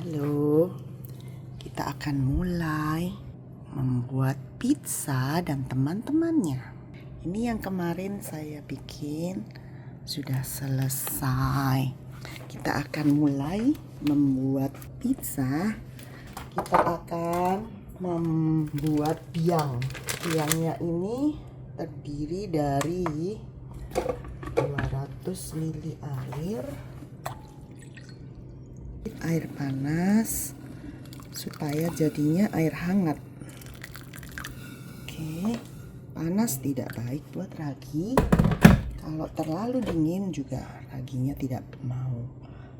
Halo, kita akan mulai membuat pizza dan teman-temannya. Ini yang kemarin saya bikin sudah selesai. Kita akan mulai membuat pizza. Kita akan membuat biang. Biangnya ini terdiri dari 200 ml air panas supaya jadinya air hangat. Oke, panas tidak baik buat ragi. Kalau terlalu dingin juga raginya tidak mau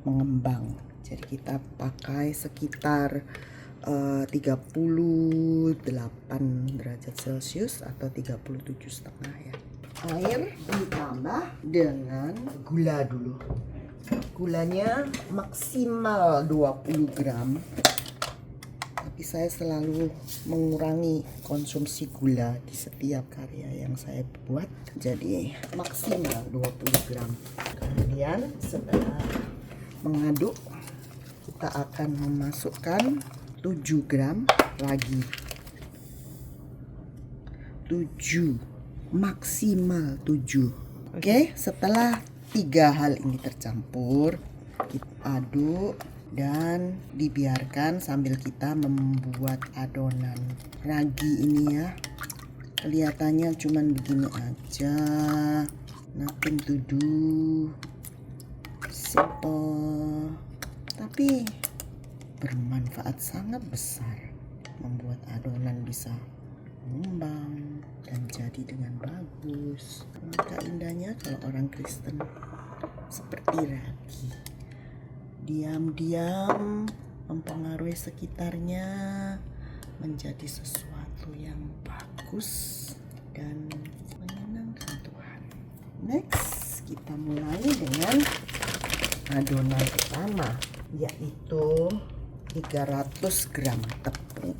mengembang. Jadi kita pakai sekitar 38 derajat Celcius atau 37,5 ya. Air ditambah dengan gula dulu. Gulanya maksimal 20 gram. Tapi saya selalu mengurangi konsumsi gula di setiap karya yang saya buat. Jadi maksimal 20 gram. Kemudian setelah mengaduk, kita akan memasukkan 7 gram ragi. 7, maksimal 7. Oke, setelah 3 hal ini tercampur, kita aduk dan dibiarkan sambil kita membuat adonan ragi ini ya. Kelihatannya cuman begini aja, nothing to do, simple, tapi bermanfaat sangat besar. Membuat adonan bisa mengembang dan jadi dengan bagus. Maka indahnya kalau orang Kristen seperti ragi, diam-diam mempengaruhi sekitarnya menjadi sesuatu yang bagus dan menyenangkan Tuhan. Next, kita mulai dengan adonan pertama, yaitu 300 gram tepung.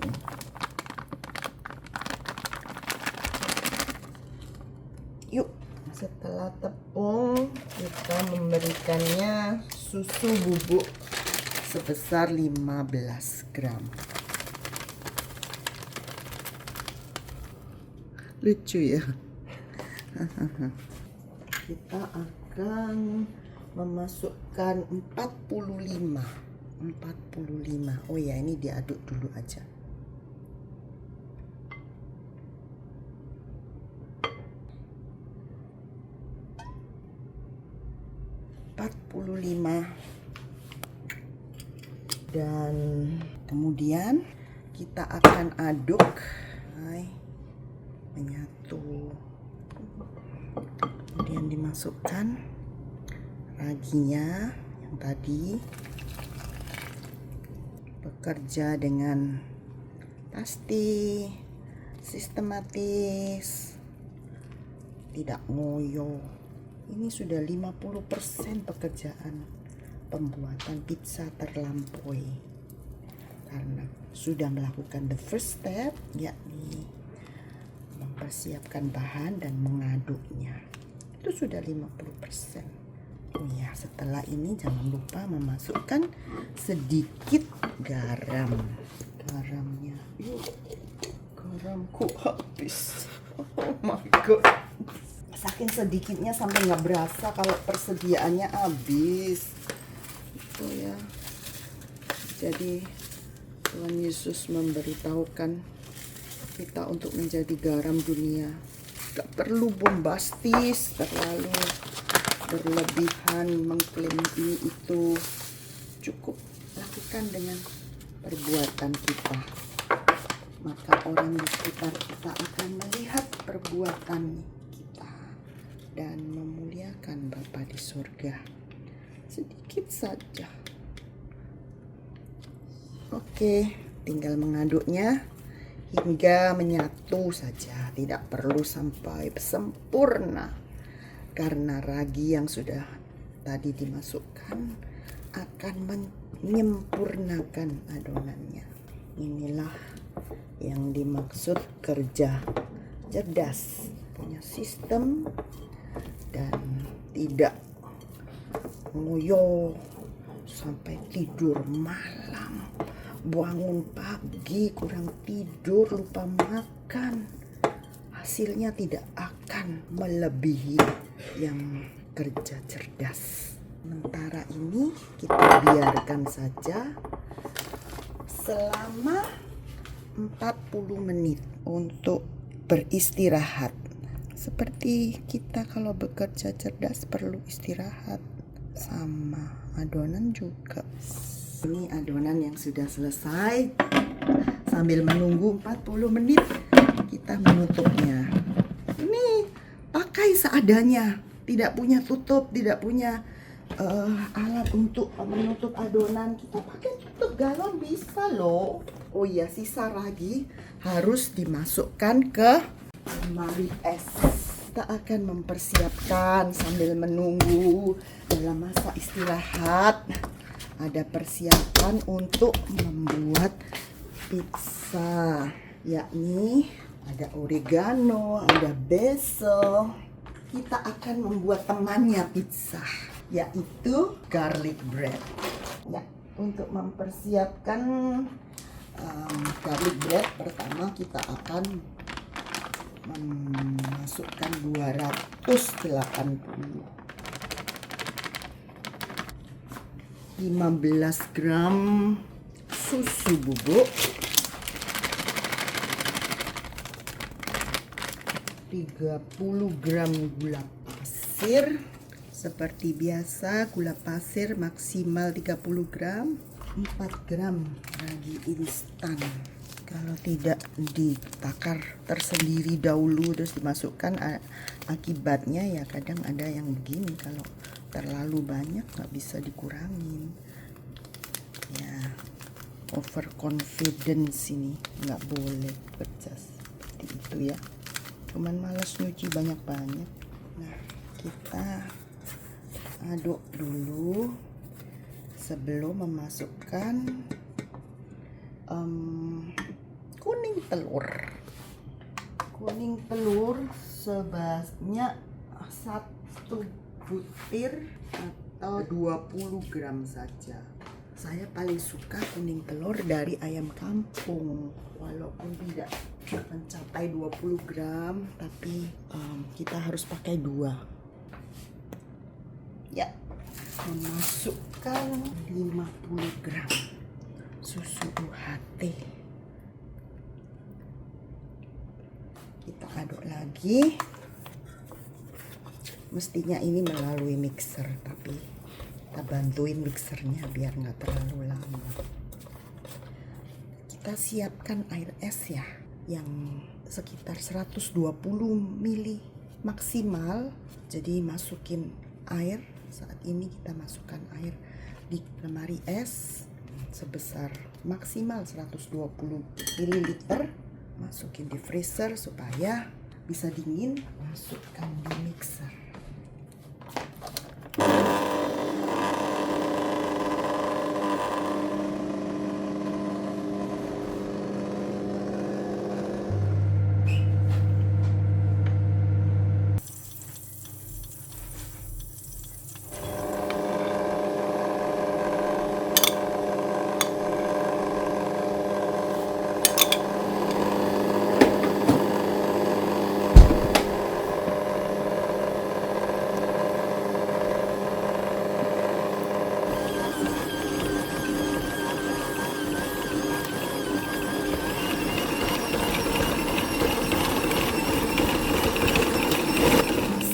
Yuk, setelah tepung kita memberikannya susu bubuk sebesar 15 gram. Lucu ya. Kita akan memasukkan 45. Oh ya, ini diaduk dulu aja. Dan kemudian kita akan aduk menyatu. Kemudian dimasukkan raginya yang tadi, bekerja dengan pasti, sistematis, tidak ngoyo. Ini sudah 50% pekerjaan pembuatan pizza terlampaui karena sudah melakukan the first step, yakni mempersiapkan bahan dan mengaduknya. Itu sudah 50%. Oh ya, setelah ini jangan lupa memasukkan sedikit garam. Garamnya, garamku habis. Oh my god. Saking sedikitnya sampai nggak berasa kalau persediaannya habis. Itu ya. Jadi Tuhan Yesus memberitahukan kita untuk menjadi garam dunia. Gak perlu bombastis, terlalu berlebihan mengklaim ini itu. Cukup lakukan dengan perbuatan kita. Maka orang di sekitar kita akan melihat perbuatan kita dan memuliakan Bapa di surga. Sedikit saja. Oke, tinggal mengaduknya hingga menyatu saja, tidak perlu sampai sempurna karena ragi yang sudah tadi dimasukkan akan menyempurnakan adonannya. Inilah yang dimaksud kerja cerdas, punya sistem dan tidak ngoyo sampai tidur malam. bangun pagi, kurang tidur, lupa makan, hasilnya tidak akan melebihi yang kerja cerdas. Sementara ini kita biarkan saja selama 40 menit untuk beristirahat. Seperti kita kalau bekerja cerdas perlu istirahat, sama adonan juga. Ini adonan yang sudah selesai. Sambil menunggu 40 menit kita menutupnya. Ini pakai seadanya, tidak punya tutup, tidak punya alat untuk menutup adonan. Kita pakai tutup galon bisa loh. Oh iya, sisa ragi harus dimasukkan ke lemari es. Kita akan mempersiapkan sambil menunggu dalam masa istirahat. Ada persiapan untuk membuat pizza, yakni ada oregano, ada basil. Kita akan membuat temannya pizza, yaitu garlic bread. Ya, untuk mempersiapkan garlic bread, pertama kita akan memasukkan 280 15 gram susu bubuk, 30 gram gula pasir. Seperti biasa, gula pasir maksimal 30 gram, 4 gram ragi instan. Kalau tidak ditakar tersendiri dahulu terus dimasukkan, akibatnya ya kadang ada yang begini, kalau terlalu banyak nggak bisa dikurangin. Ya, overconfidence ini nggak boleh kerja seperti itu ya. Cuman malas nyuci banyak-banyak. Nah, kita aduk dulu sebelum memasukkan kuning telur. Kuning telur sebanyak 1 butir atau 20 gram saja. Saya paling suka kuning telur dari ayam kampung, walaupun tidak mencapai 20 gram, tapi kita harus pakai 2. Ya, memasukkan 50 gram susu UHT. Kita aduk lagi. Mestinya ini melalui mixer, tapi kita bantuin mixernya biar nggak terlalu lama. Kita siapkan air es ya, yang sekitar 120 ml maksimal. Jadi masukin air. Saat ini kita masukkan air di lemari es sebesar maksimal 120 ml. Masukin di freezer supaya bisa dingin. Masukkan di mixer.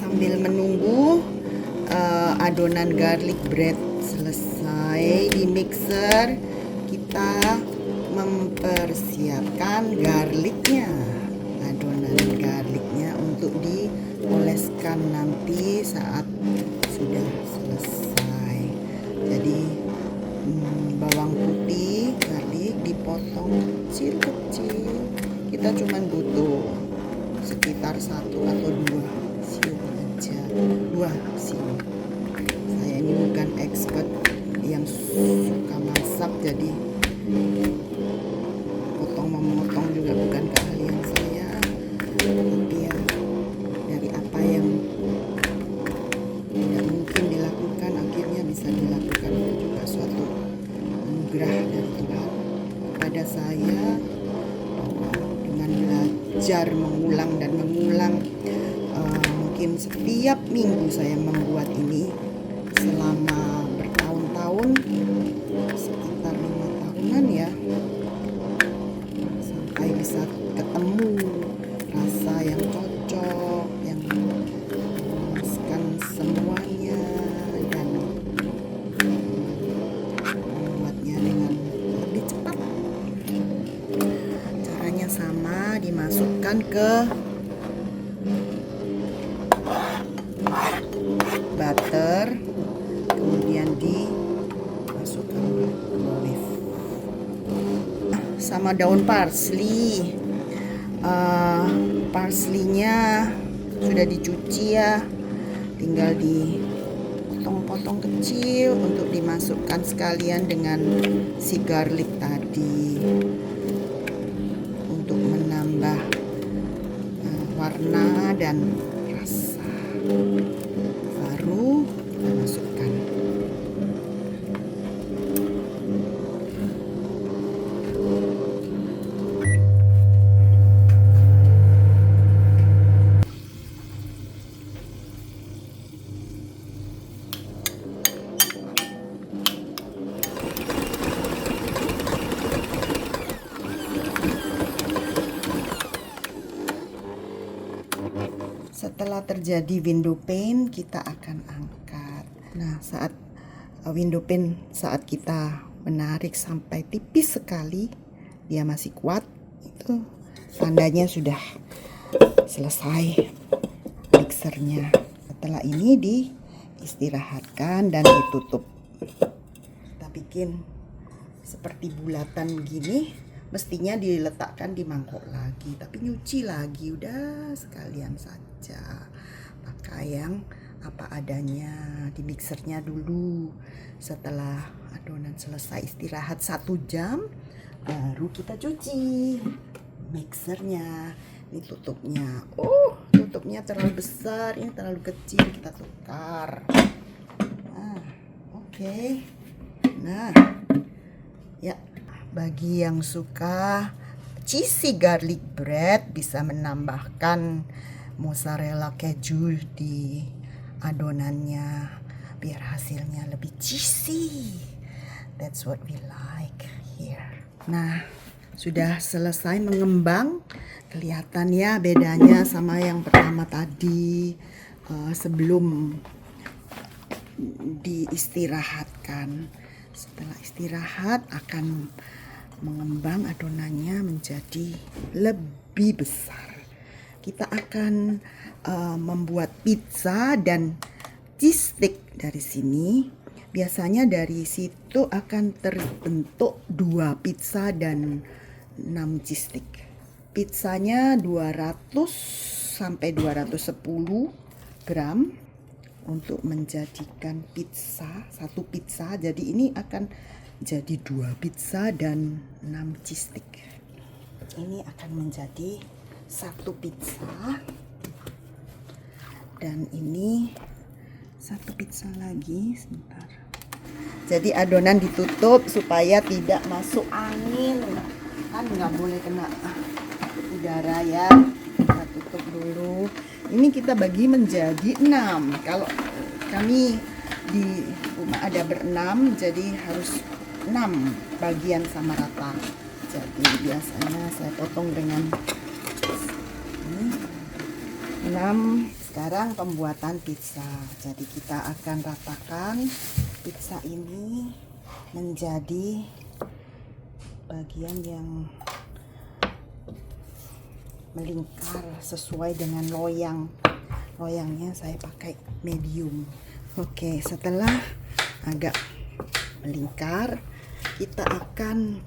Sambil menunggu adonan garlic bread selesai di mixer, kita mempersiapkan garlicnya, adonan garlicnya untuk dioleskan nanti saat sudah selesai. Jadi bawang putih, garlic dipotong kecil-kecil. Kita cuman butuh sekitar 1 atau 2 siung aja, 2 siung. Saya ini bukan expert yang suka masak, jadi memotong juga bukan keahlian saya. Tapi ya, dari apa yang tidak mungkin dilakukan akhirnya bisa dilakukan, itu juga suatu anugerah dari Tuhan. kepada saya dengan belajar mengulang dan mengulang. Mungkin setiap minggu saya membuat ini selama bertahun-tahun, sekitar 5 tahunan ya, sampai bisa ketemu rasa yang cocok, yang memuaskan semuanya, dan membuatnya dengan lebih cepat. Caranya sama, dimasukkan ke butter, kemudian dimasukkan olive sama daun parsley. Parsleynya sudah dicuci ya, tinggal dipotong-potong kecil untuk dimasukkan sekalian dengan si garlic tadi untuk menambah warna dan rasa. Baru kita masukkan setelah terjadi window pane, kita akan angkat. Nah, saat window pane, saat kita menarik sampai tipis sekali, dia masih kuat, itu tandanya sudah selesai mixernya. Setelah ini diistirahatkan dan ditutup. Kita bikin seperti bulatan gini. Mestinya diletakkan di mangkok lagi, tapi nyuci lagi, udah sekalian saja pakai yang apa adanya di mixernya dulu. Setelah adonan selesai istirahat 1 jam, baru kita cuci mixernya. Ini tutupnya, tutupnya terlalu besar, ini terlalu kecil, kita tukar. Oke. Nah ya, bagi yang suka cheesy garlic bread, bisa menambahkan mozzarella keju di adonannya biar hasilnya lebih cheesy. That's what we like here. Nah, sudah selesai mengembang. Kelihatan ya bedanya sama yang pertama tadi, sebelum diistirahatkan. Setelah istirahat akan mengembang adonannya menjadi lebih besar. Kita akan membuat pizza dan cheese stick dari sini. Biasanya dari situ akan terbentuk 2 pizza dan 6 cheese stick. Pizzanya 200 sampai 210 gram untuk menjadikan pizza, 1 pizza. Jadi ini akan jadi 2 pizza dan 6 cheese stick. Ini akan menjadi 1 pizza, dan ini 1 pizza lagi. Sebentar. Jadi adonan ditutup supaya tidak masuk angin, kan nggak boleh kena udara ya. Kita tutup dulu. Ini kita bagi menjadi 6. Kalau kami di rumah ada ber-6, jadi harus 6 bagian sama rata. Jadi biasanya saya potong dengan 6. Sekarang pembuatan pizza. Jadi kita akan ratakan pizza ini menjadi bagian yang melingkar sesuai dengan loyang. Loyangnya saya pakai medium. Oke, setelah agak melingkar, kita akan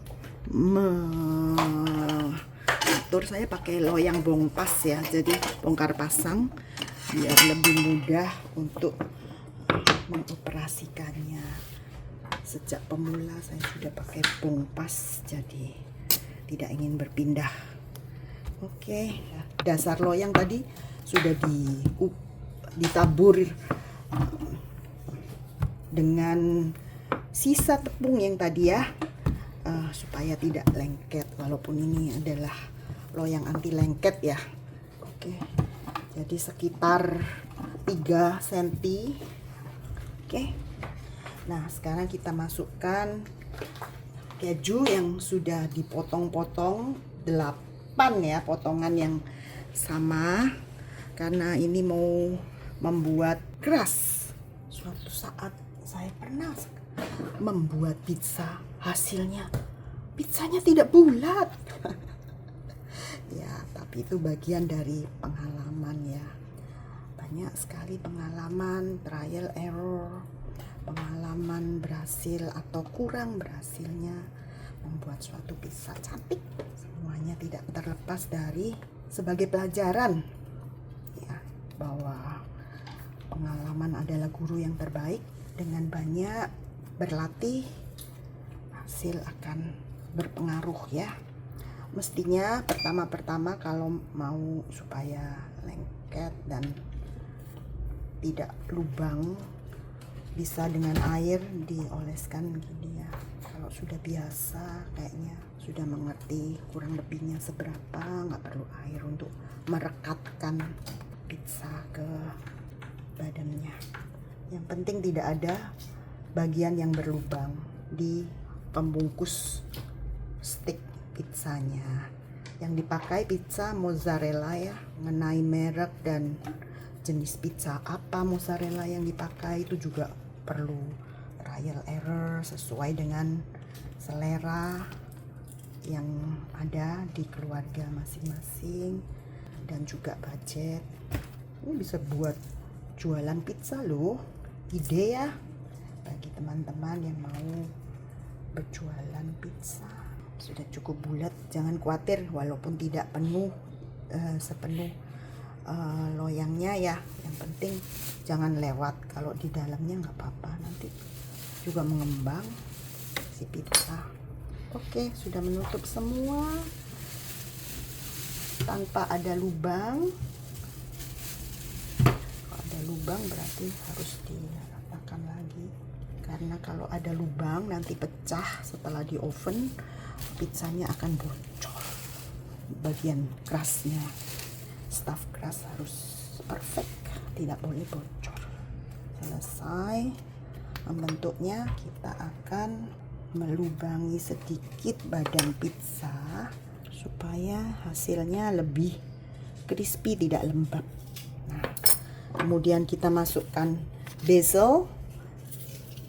mengatur. Saya pakai loyang bongpas ya, jadi bongkar pasang biar lebih mudah untuk mengoperasikannya. Sejak pemula saya sudah pakai bongpas, jadi tidak ingin berpindah. Oke, dasar loyang tadi sudah ditabur dengan sisa tepung yang tadi ya. supaya tidak lengket, walaupun ini adalah loyang anti lengket ya. Oke, jadi sekitar 3 cm. Oke, nah sekarang kita masukkan keju yang sudah dipotong-potong 8 ya, potongan yang sama, karena ini mau membuat keras. Suatu saat saya pernah membuat pizza, hasilnya pizzanya tidak bulat. Ya, tapi itu bagian dari pengalaman ya. Banyak sekali pengalaman, trial error, pengalaman berhasil atau kurang berhasilnya membuat suatu pizza cantik. Semuanya tidak terlepas dari sebagai pelajaran ya, bahwa pengalaman adalah guru yang terbaik. Dengan banyak berlatih, hasil akan berpengaruh ya. Mestinya pertama-pertama kalau mau supaya lengket dan tidak lubang, bisa dengan air dioleskan gini ya. Kalau sudah biasa, kayaknya sudah mengerti kurang lebihnya seberapa, nggak perlu air untuk merekatkan pizza ke badannya. Yang penting tidak ada bagian yang berlubang di pembungkus stick pizzanya. Yang dipakai pizza mozzarella ya, mengenai merek dan jenis pizza apa mozzarella yang dipakai itu juga perlu trial error sesuai dengan selera yang ada di keluarga masing-masing dan juga budget. Ini bisa buat jualan pizza loh, ide ya bagi teman-teman yang mau berjualan pizza. Sudah cukup bulat, jangan khawatir walaupun tidak penuh sepenuh loyangnya ya. Yang penting jangan lewat, kalau di dalamnya nggak apa-apa, nanti juga mengembang si pizza. Oke, sudah menutup semua tanpa ada lubang. Kalau ada lubang berarti harus diratakan lagi, karena kalau ada lubang nanti pecah setelah di oven, pizzanya akan bocor. Bagian kerasnya, stuff keras harus perfect, tidak boleh bocor. Selesai membentuknya, kita akan melubangi sedikit badan pizza supaya hasilnya lebih crispy, tidak lembab. Nah, kemudian kita masukkan basil.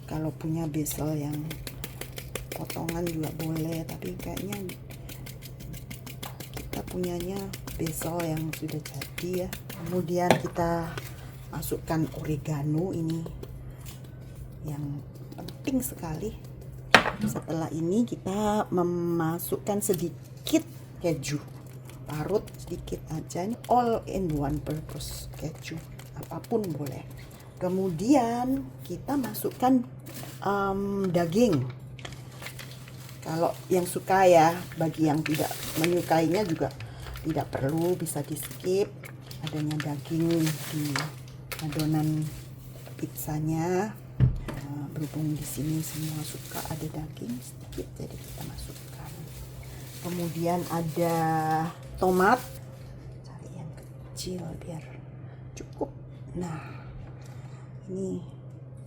Kalau punya basil yang potongan juga boleh, tapi kayaknya kita punyanya basil yang sudah jadi ya. Kemudian kita masukkan oregano, ini yang penting sekali. Setelah ini kita memasukkan sedikit keju parut, sedikit aja, ini all in one purpose keju, apapun boleh. Kemudian kita masukkan daging. Kalau yang suka ya, bagi yang tidak menyukainya juga tidak perlu, bisa di skip adanya daging di adonan pizzanya. Berhubung di sini semua suka ada daging sedikit, jadi kita masukkan. Kemudian ada tomat, cari yang kecil biar cukup. Nah, ini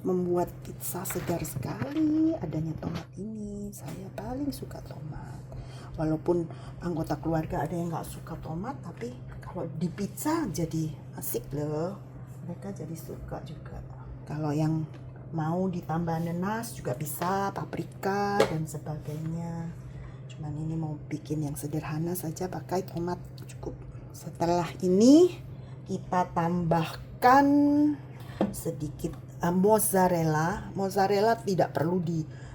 membuat pizza segar sekali adanya tomat ini. Saya paling suka tomat, walaupun anggota keluarga ada yang nggak suka tomat, tapi kalau di pizza jadi asik loh, mereka jadi suka juga. Kalau yang mau ditambah nanas juga bisa, paprika dan sebagainya. Cuman ini mau bikin yang sederhana saja, pakai tomat cukup. Setelah ini kita tambahkan sedikit mozzarella. Mozzarella tidak perlu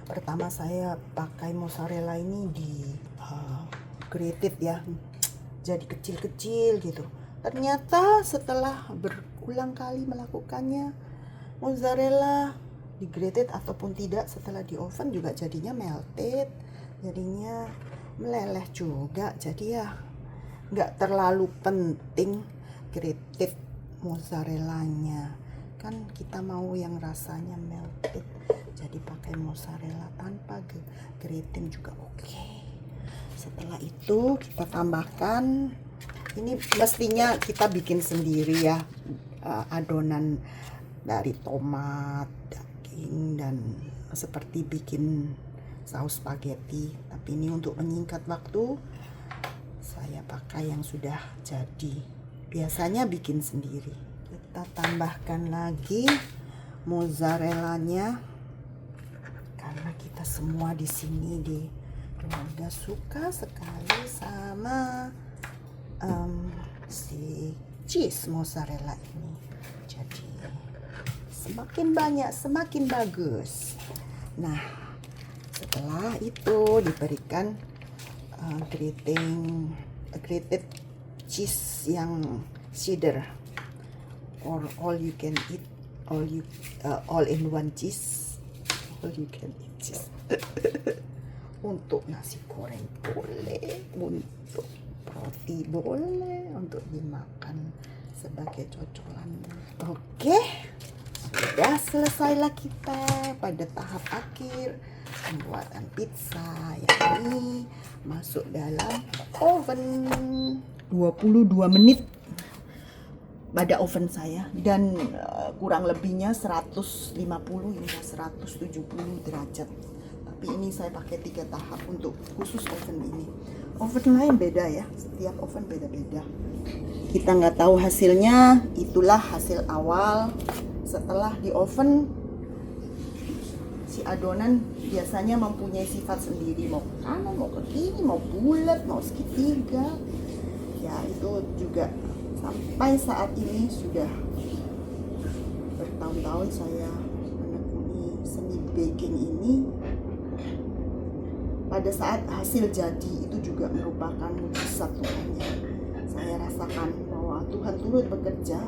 pertama saya pakai mozzarella ini di grated ya, jadi kecil-kecil gitu. Ternyata setelah berulang kali melakukannya, mozzarella di grated ataupun tidak, setelah di oven juga jadinya melted, jadinya meleleh juga. Jadi ya nggak terlalu penting grated mozzarellanya, kan kita mau yang rasanya melted. Jadi pakai mozzarella tanpa grating juga oke. Setelah itu kita tambahkan, ini mestinya kita bikin sendiri ya, adonan dari tomat, daging, dan seperti bikin saus spaghetti. Tapi ini untuk menyingkat waktu, saya pakai yang sudah jadi. Biasanya bikin sendiri. Kita tambahkan lagi mozzarellanya, karena kita semua di sini di keluarga suka sekali sama si cheese mozzarella ini. Jadi semakin banyak semakin bagus. Nah, setelah itu diberikan grated cheese yang cheddar, or all you can eat, all in one cheese, all you can eat cheese. Untuk nasi goreng boleh, untuk roti boleh, untuk dimakan sebagai cocolan. Oke, sudah selesailah kita pada tahap akhir pembuatan pizza. Yang ini masuk dalam oven 22 menit pada oven saya, dan kurang lebihnya 150 hingga 170 derajat. Tapi ini saya pakai 3 tahap untuk khusus oven ini. Oven lain beda ya, setiap oven beda-beda. Kita nggak tahu hasilnya, itulah hasil awal. Setelah di oven, si adonan biasanya mempunyai sifat sendiri, mau ke kanan, mau ke kiri, mau bulat, mau segitiga. Ya, itu juga sampai saat ini sudah bertahun-tahun saya menekuni seni baking ini. Pada saat hasil jadi itu juga merupakan mujizat Tuhan. Saya rasakan bahwa Tuhan turut bekerja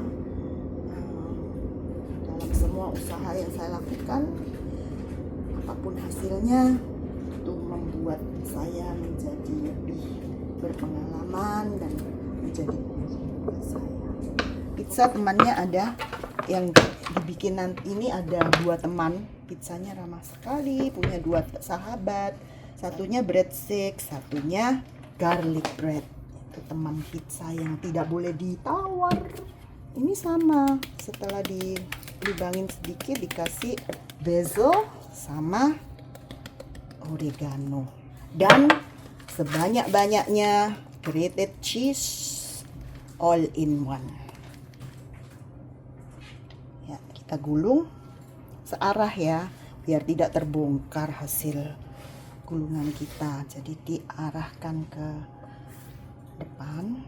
dalam semua usaha yang saya lakukan. Apapun hasilnya, itu membuat saya menjadi lebih berpengalaman dan menjadi guru buat saya. Pizza temannya ada yang dibikin nanti ini, ada 2 teman. Pizzanya ramah sekali, punya 2 sahabat. Satunya breadstick, satunya garlic bread. Itu teman pizza yang tidak boleh ditawar. Ini sama, setelah dilubangin sedikit dikasih basil sama oregano, dan sebanyak-banyaknya grated cheese all in one. Ya, kita gulung searah ya, biar tidak terbongkar hasil gulungan kita. Jadi diarahkan ke depan.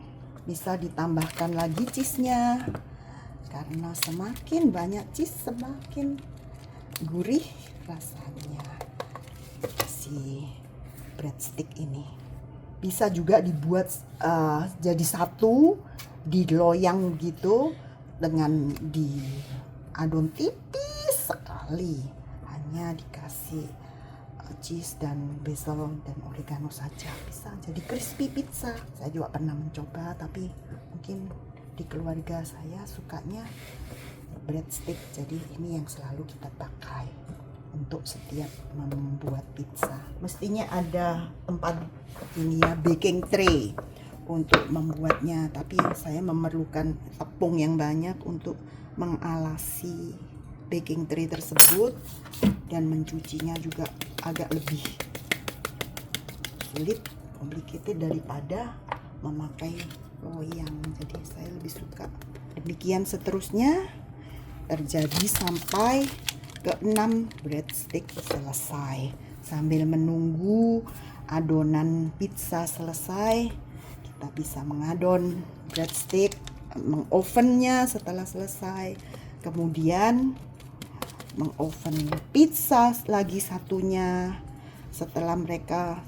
Bisa ditambahkan lagi cheese-nya, karena semakin banyak cheese semakin gurih rasanya si breadstick ini. Bisa juga dibuat jadi satu, diloyang gitu, dengan diadon tipis sekali, hanya dikasih cheese dan basil dan oregano saja. Bisa jadi crispy pizza. Saya juga pernah mencoba, tapi mungkin di keluarga saya sukanya breadstick, jadi ini yang selalu kita pakai untuk setiap membuat pizza. Mestinya ada tempat ini ya, baking tray untuk membuatnya, tapi saya memerlukan tepung yang banyak untuk mengalasi baking tray tersebut, dan mencucinya juga agak lebih sulit, complicated daripada memakai loyang. Jadi saya lebih suka demikian. Seterusnya terjadi sampai ke 6 breadstick selesai. Sambil menunggu adonan pizza selesai, kita bisa mengadon breadstick, mengovennya setelah selesai, kemudian mengoven pizza lagi satunya. Setelah mereka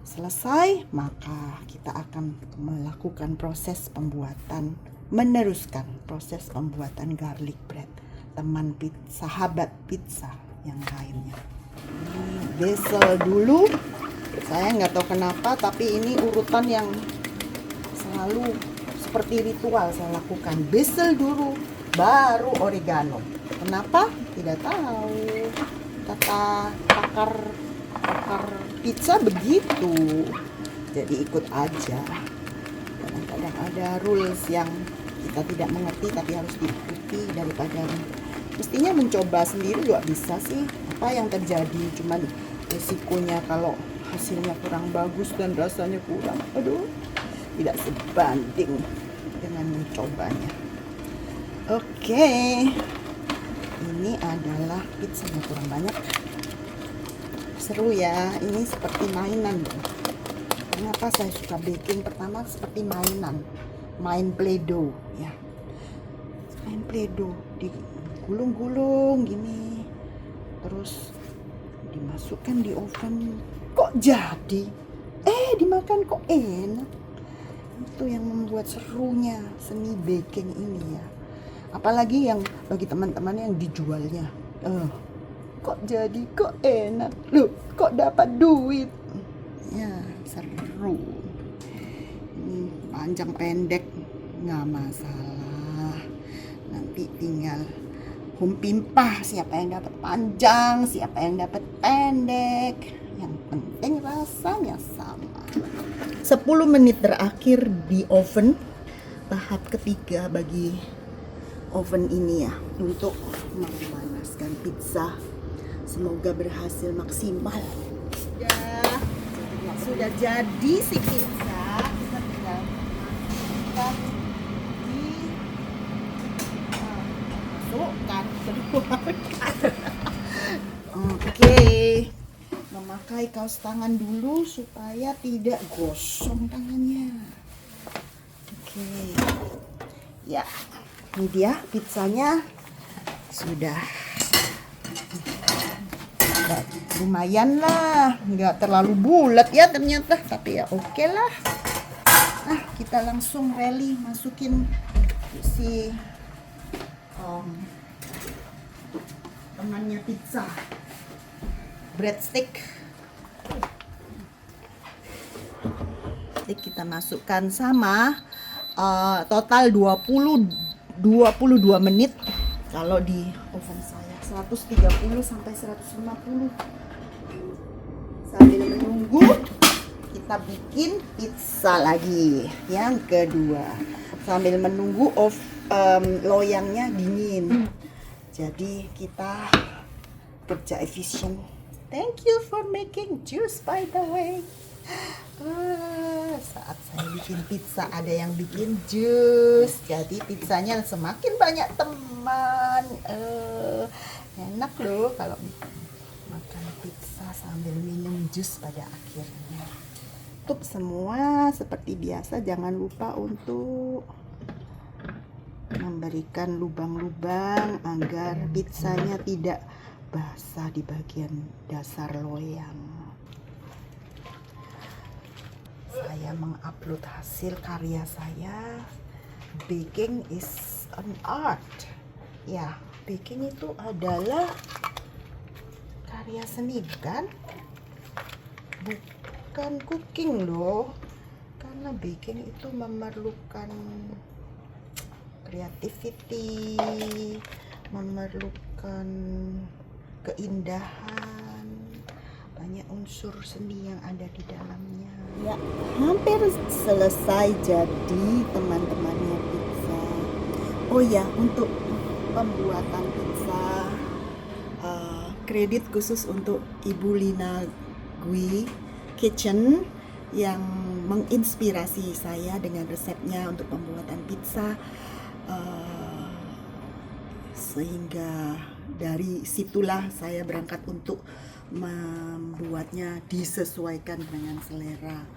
selesai, maka kita akan melakukan proses pembuatan, meneruskan proses pembuatan garlic bread, teman pizza, sahabat pizza yang lainnya. Ini basil dulu. Saya nggak tahu kenapa, tapi ini urutan yang selalu seperti ritual saya lakukan. Basil dulu, baru oregano. Kenapa? Tidak tahu. kata pakar pizza begitu, jadi ikut aja. Kadang-kadang ada rules yang kita tidak mengerti tapi harus diikuti, daripada mestinya mencoba sendiri juga bisa sih. Apa yang terjadi, cuman resikonya kalau hasilnya kurang bagus dan rasanya kurang, aduh, tidak sebanding dengan mencobanya. Oke, ini adalah pizzanya, kurang banyak. Seru ya, ini seperti mainan dong. Kenapa saya suka baking? Pertama seperti mainan, main play-doh ya. Main play-doh, digulung-gulung gini, terus dimasukkan di oven, kok jadi? Dimakan kok enak. Itu yang membuat serunya seni baking ini ya. Apalagi yang bagi teman-teman yang dijualnya, kok jadi, kok enak, loh, kok dapat duit, ya seru. Ini panjang pendek nggak masalah, nanti tinggal humpimpah siapa yang dapat panjang, siapa yang dapat pendek, yang penting rasanya sama. 10 menit terakhir di oven, tahap ketiga bagi oven ini ya, untuk memanaskan pizza. Semoga berhasil maksimal. Sudah jadi si pizza, kita tinggal masukkan Oke, memakai kaos tangan dulu supaya tidak gosong tangannya. Oke, ya, ini dia pizzanya sudah lumayan lah, nggak terlalu bulat ya ternyata, tapi ya oke lah. Nah, kita langsung rally masukin si temannya pizza, breadstick. Kita masukkan sama, total 22 menit kalau di oven saya 130 sampai 150. Sambil menunggu kita bikin pizza lagi yang kedua, sambil menunggu loyangnya dingin. Jadi kita kerja efisien. Thank you for making juice by the way. Saat saya bikin pizza ada yang bikin jus, jadi pizzanya semakin banyak teman. Enak loh kalau makan pizza sambil minum jus pada akhirnya. Tutup semua seperti biasa, jangan lupa untuk memberikan lubang-lubang agar pizzanya tidak basah di bagian dasar loyang. Saya mengupload hasil karya saya. Baking is an art. Ya, baking itu adalah karya seni kan? Bukan cooking loh. Karena baking itu memerlukan creativity, memerlukan keindahan, banyak unsur seni yang ada di dalamnya. Ya, hampir selesai jadi teman-temannya pizza. Oh ya, untuk pembuatan pizza, kredit khusus untuk Ibu Lina Gwi Kitchen yang menginspirasi saya dengan resepnya untuk pembuatan pizza, sehingga dari situlah saya berangkat untuk membuatnya disesuaikan dengan selera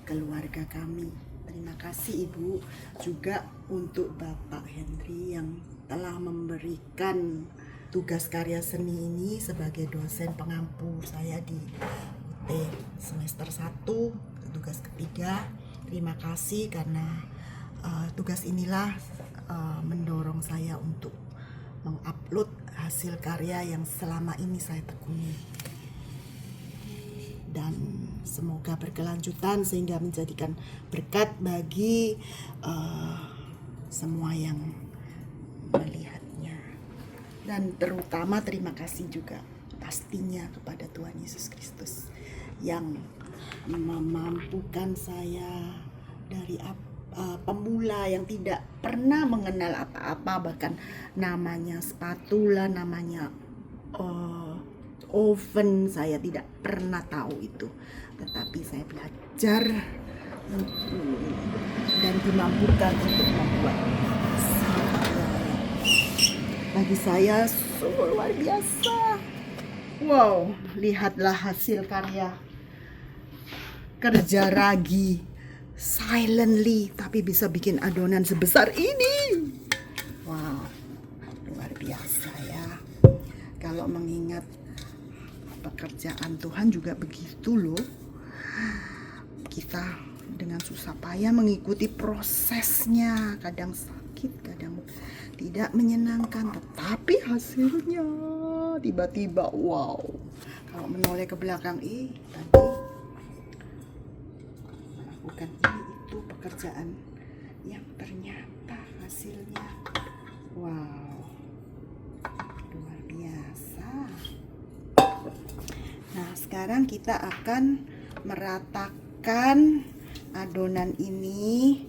keluarga kami. Terima kasih Ibu, juga untuk Bapak Henry yang telah memberikan tugas karya seni ini sebagai dosen pengampu saya di UT semester 1, tugas ketiga. Terima kasih karena tugas inilah mendorong saya untuk mengupload hasil karya yang selama ini saya tekuni, dan semoga berkelanjutan sehingga menjadikan berkat bagi semua yang melihatnya. Dan terutama terima kasih juga pastinya kepada Tuhan Yesus Kristus yang memampukan saya dari pemula yang tidak pernah mengenal apa-apa, bahkan namanya spatula, namanya oven saya tidak pernah tahu itu, tetapi saya belajar dan dimampukan untuk membuat bagi saya sungguh luar biasa. Wow, lihatlah hasil karya kerja ragi silently, tapi bisa bikin adonan sebesar ini. Wow, luar biasa ya. Kalau mengingat pekerjaan Tuhan juga begitu loh. Kita dengan susah payah mengikuti prosesnya, kadang sakit, kadang tidak menyenangkan, tetapi hasilnya tiba-tiba wow. Kalau menoleh ke belakang, tadi melakukan ini itu pekerjaan yang ternyata hasilnya wow, luar biasa. Nah, sekarang kita akan meratakan adonan ini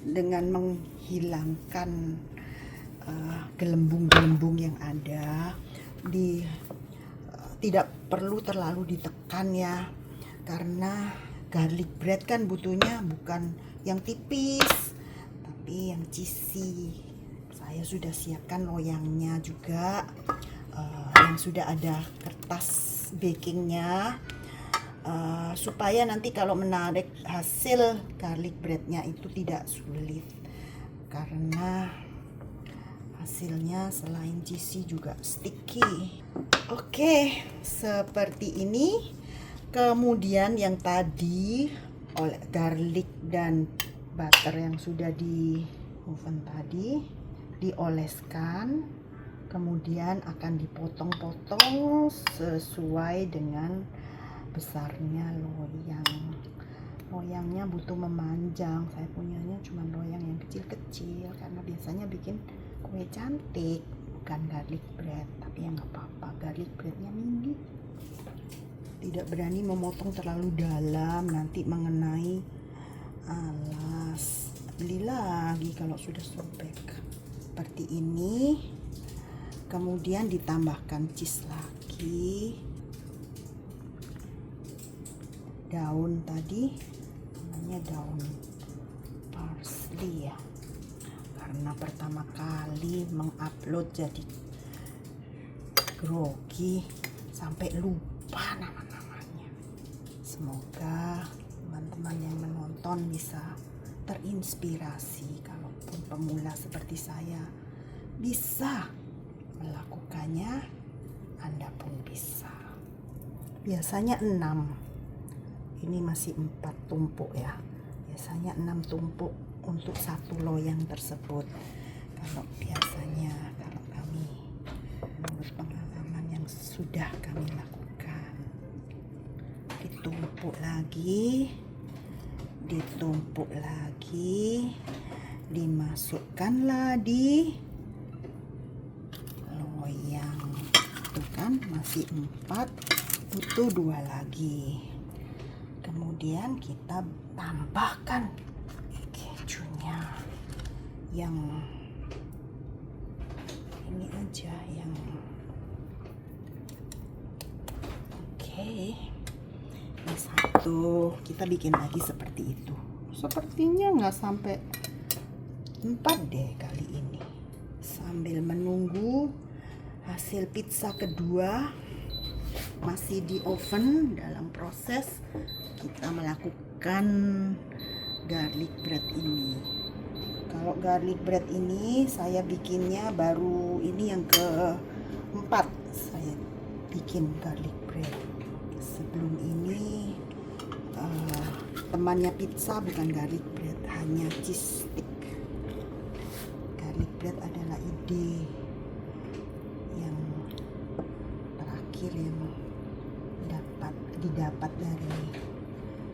dengan menghilangkan gelembung-gelembung yang ada. Tidak perlu terlalu ditekan ya, karena garlic bread kan butuhnya bukan yang tipis tapi yang cheesy. Saya sudah siapkan loyangnya juga, yang sudah ada kertas bakingnya, supaya nanti kalau menarik hasil garlic breadnya itu tidak sulit, karena hasilnya selain cheesy juga sticky. Oke, seperti ini. Kemudian yang tadi oleh garlic dan butter yang sudah di oven tadi dioleskan, kemudian akan dipotong-potong sesuai dengan besarnya loyang. Loyangnya butuh memanjang, saya punyanya cuma loyang yang kecil-kecil karena biasanya bikin kue cantik, bukan garlic bread. Tapi ya nggak apa-apa, garlic breadnya mini. Tidak berani memotong terlalu dalam, nanti mengenai alas. Beli lagi kalau sudah sobek. Seperti ini. Kemudian ditambahkan cheese lagi. Daun tadi namanya daun parsley ya, karena pertama kali mengupload jadi grogi sampai lupa nama-namanya. Semoga teman-teman yang menonton bisa terinspirasi, kalaupun pemula seperti saya bisa melakukannya, Anda pun bisa. Biasanya 6, ini masih 4 tumpuk ya. Biasanya 6 tumpuk untuk satu loyang tersebut. Kalau biasanya, kalau kami menurut pengalaman yang sudah kami lakukan, ditumpuk lagi, dimasukkanlah di loyang. Itu kan masih 4, butuh 2 lagi. Kemudian kita tambahkan kejunya yang ini aja, yang oke. Ini satu, kita bikin lagi seperti itu. Sepertinya nggak sampai 4 deh kali ini. Sambil menunggu hasil pizza kedua masih di oven, dalam proses kita melakukan garlic bread ini. Kalau garlic bread ini saya bikinnya baru ini yang keempat saya bikin garlic bread. Sebelum ini temannya pizza bukan garlic bread, hanya cheese stick. Garlic bread adalah ide yang terakhir yang didapat dari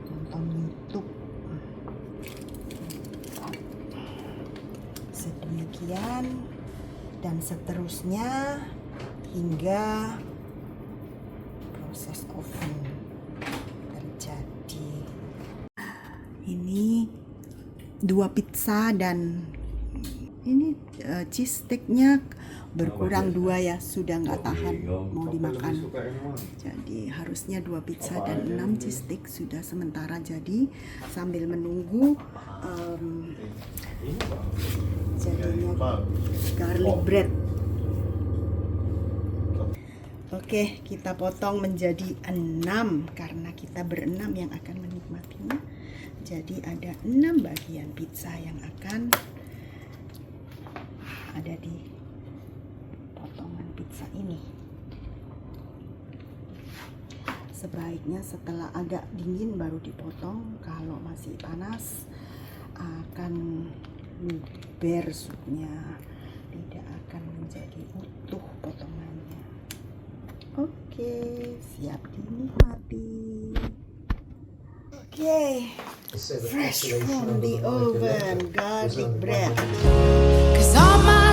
nonton YouTube. Sedemikian dan seterusnya hingga 2 pizza dan ini cheese steaknya berkurang 2 ya, sudah nggak tahan mau dimakan. Jadi harusnya 2 pizza dan 6 cheese steak sudah sementara jadi sambil menunggu jadinya garlic bread. Oke, kita potong menjadi 6 karena kita berenam yang akan menikmatinya. Jadi ada 6 bagian pizza yang akan ada di potongan pizza ini. Sebaiknya setelah agak dingin baru dipotong, kalau masih panas akan luber supnya, tidak akan menjadi utuh potongannya. Oke, siap dinikmati. Oke, fresh from the oven garlic bread. 'Cause all my